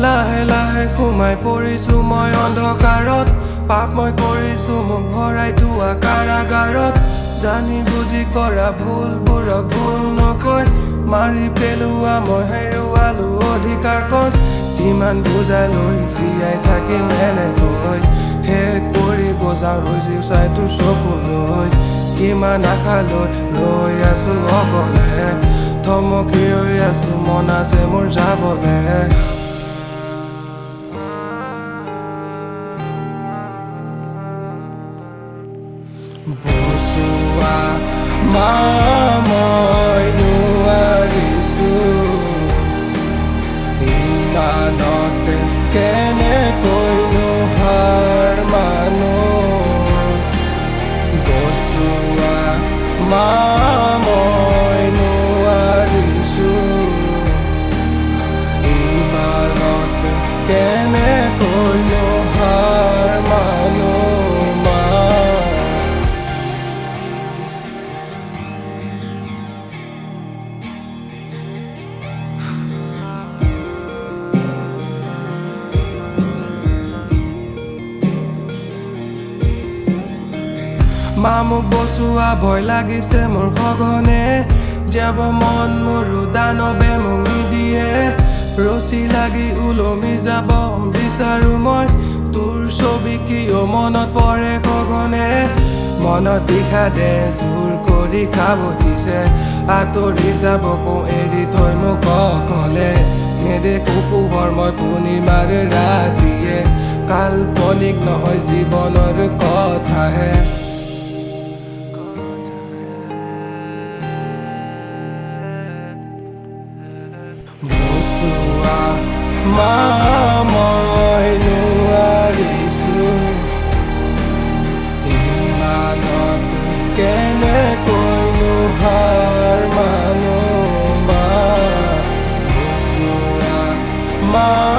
লাহে লাহে সোমাই পৰিছো মই অন্ধকাৰত পাপ মই কৰিছো মোক ভৰাই থোৱা কাৰাগাৰত জানি বুজি কৰা ভুলবোৰক ভুল নকয় মাৰি পেলোৱা মই হেৰুৱালো অধিকাৰকণ কিমান বুজাই লৈ জীয়াই থাকিম এনেকৈ শেষ কৰিব যাওঁ ৰৈ চাই তোৰ চকুলৈ কিমান আশা লৈ ৰৈ আছো অকলে থমকি ৰৈ আছো মন আছে মোৰ যাবলে বচোৱা মা মই নোৱাৰিছো ইমানতে কেনেকৈনো হাৰ মানো বচোৱা মা মই নোৱাৰিছো ইমানতে কেনেকৈনো হাৰ মানো মা মোক বচোৱা ভয় লাগিছে মোৰ সঘনে যাব মন মোৰো দানৱে মোক নিদিয়ে ৰচি লাগি ওলমি যাব বিচাৰো মই তোৰ ছবি কিয় মনত পৰে সঘনে মনত বিষাদে জোৰ কৰি খাব দিছে আঁতৰি যাব কওঁ এৰি থৈ মোক অকলে নেদেখো পোহৰ মই পূৰ্ণিমাৰ ৰাতিয়ে কাল্পনিক নহয় জীৱনৰ কথাহে বচোৱা মা মই নোৱাৰিছো ইমানত কেনেকৈনো হাৰ মানো মা বচোৱা মা